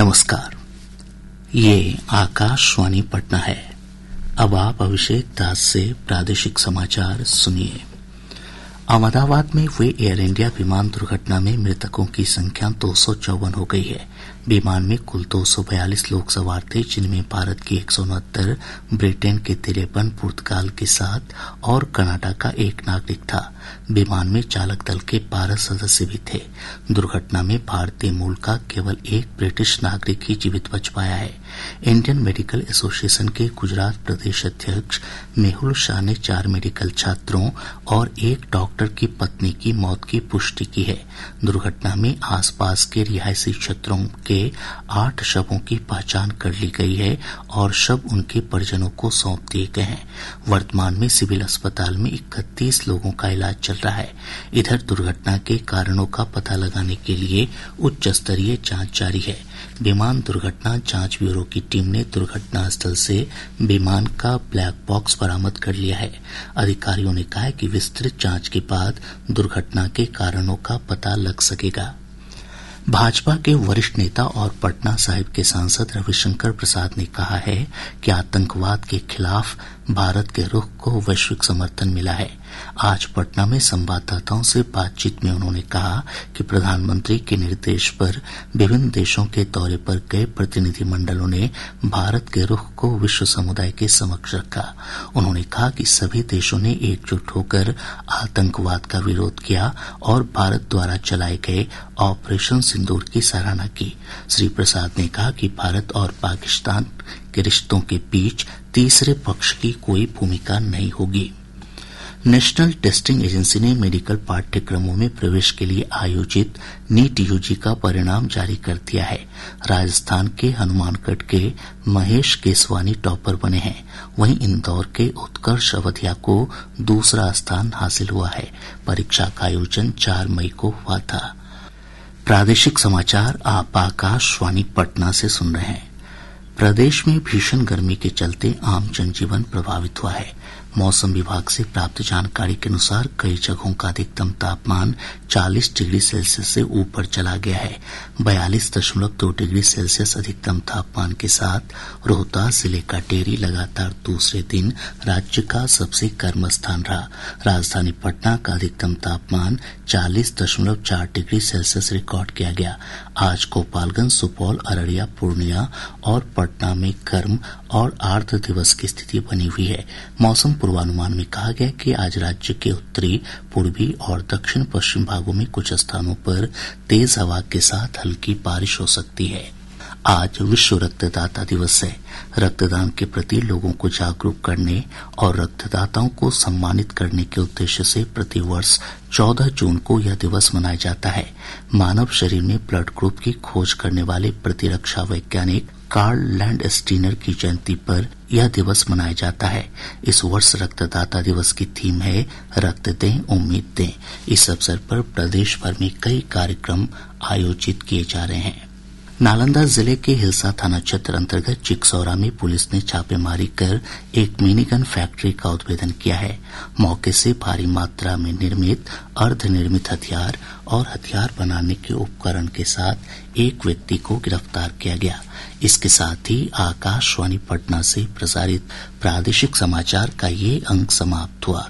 नमस्कार। ये आकाशवाणी पटना है। अब आप अभिषेक दास से प्रादेशिक समाचार सुनिए। अहमदाबाद में हुए एयर इंडिया विमान दुर्घटना में मृतकों की संख्या 254 हो गई है। विमान में कुल 242 लोग सवार थे, जिनमें भारत की 169, ब्रिटेन के 53, पुर्तगाल के 7 और कनाडा का 1 नागरिक था। विमान में चालक दल के 12 सदस्य भी थे। दुर्घटना में भारतीय मूल का केवल एक ब्रिटिश नागरिक ही जीवित बच पाया है। इंडियन मेडिकल एसोसिएशन के गुजरात प्रदेश अध्यक्ष मेहुल शाह ने 4 मेडिकल छात्रों और 1 डॉक्टर की पत्नी की मौत की पुष्टि की है। दुर्घटना में आसपास के रिहायशी क्षेत्रों के 8 शवों की पहचान कर ली गई है और शव उनके परिजनों को सौंप दिए गए हैं। वर्तमान में सिविल अस्पताल में 31 लोगों का इलाज चल रहा है। इधर दुर्घटना के कारणों का पता लगाने के लिए उच्च स्तरीय जांच जारी है। विमान दुर्घटना जांच ब्यूरो की टीम ने दुर्घटना स्थल से विमान का ब्लैक बॉक्स बरामद कर लिया है। अधिकारियों ने कहा है कि विस्तृत जांच के बाद दुर्घटना के कारणों का पता लग सकेगा। भाजपा के वरिष्ठ नेता और पटना साहिब के सांसद रविशंकर प्रसाद ने कहा है कि आतंकवाद के खिलाफ भारत के रुख को वैश्विक समर्थन मिला है। आज पटना में संवाददाताओं से बातचीत में उन्होंने कहा कि प्रधानमंत्री के निर्देश पर विभिन्न देशों के दौरे पर गए प्रतिनिधिमंडलों ने भारत के रुख को विश्व समुदाय के समक्ष रखा। उन्होंने कहा कि सभी देशों ने एकजुट होकर आतंकवाद का विरोध किया और भारत द्वारा चलाए गए ऑपरेशन सिंदूर की सराहना की। श्री प्रसाद ने कहा कि भारत और पाकिस्तान के रिश्तों के बीच तीसरे पक्ष की कोई भूमिका नहीं होगी। नेशनल टेस्टिंग एजेंसी ने मेडिकल पाठ्यक्रमों में प्रवेश के लिए आयोजित नीट यूजी का परिणाम जारी कर दिया है। राजस्थान के हनुमानगढ़ के महेश केसवानी टॉपर बने हैं। वहीं इंदौर के उत्कर्ष अवधिया को दूसरा स्थान हासिल हुआ है। परीक्षा का आयोजन 4 मई को हुआ था। प्रादेशिक समाचार आप आकाशवाणी पटना से सुन रहे हैं। प्रदेश में भीषण गर्मी के चलते आम जनजीवन प्रभावित हुआ है। मौसम विभाग से प्राप्त जानकारी के अनुसार कई जगहों का अधिकतम तापमान 40 डिग्री सेल्सियस से ऊपर चला गया है। 42.2 डिग्री सेल्सियस अधिकतम तापमान के साथ रोहतास जिले का टेरी लगातार दूसरे दिन राज्य का सबसे गर्म स्थान रहा। राजधानी पटना का अधिकतम तापमान 40.4 डिग्री सेल्सियस रिकॉर्ड किया गया। आज गोपालगंज, सुपौल, अररिया, पूर्णिया और पटना में गर्म और आर्द्र दिवस की स्थिति बनी हुई है। मौसम पूर्वानुमान में कहा गया कि आज राज्य के उत्तरी, पूर्वी और दक्षिण पश्चिम भागों में कुछ स्थानों पर तेज हवा के साथ हल्की बारिश हो सकती है। आज विश्व रक्तदाता दिवस है। रक्तदान के प्रति लोगों को जागरूक करने और रक्तदाताओं को सम्मानित करने के उद्देश्य से प्रतिवर्ष 14 जून को यह दिवस मनाया जाता है। मानव शरीर में ब्लड ग्रुप की खोज करने वाले प्रतिरक्षा वैज्ञानिक कार्ल लैंडस्टीनर की जयंती पर यह दिवस मनाया जाता है। इस वर्ष रक्तदाता दिवस की थीम है रक्त दें, उम्मीद दें। इस अवसर पर प्रदेश भर में कई कार्यक्रम आयोजित किए जा रहे हैं। नालंदा जिले के हिलसा थाना क्षेत्र अंतर्गत चिकसौरा में पुलिस ने छापेमारी कर एक मिनीगन फैक्ट्री का उद्भेदन किया है। मौके से भारी मात्रा में निर्मित अर्धनिर्मित हथियार और हथियार बनाने के उपकरण के साथ एक व्यक्ति को गिरफ्तार किया गया। इसके साथ ही आकाशवाणी पटना से प्रसारित प्रादेशिक समाचार का ये अंक समाप्त हुआ।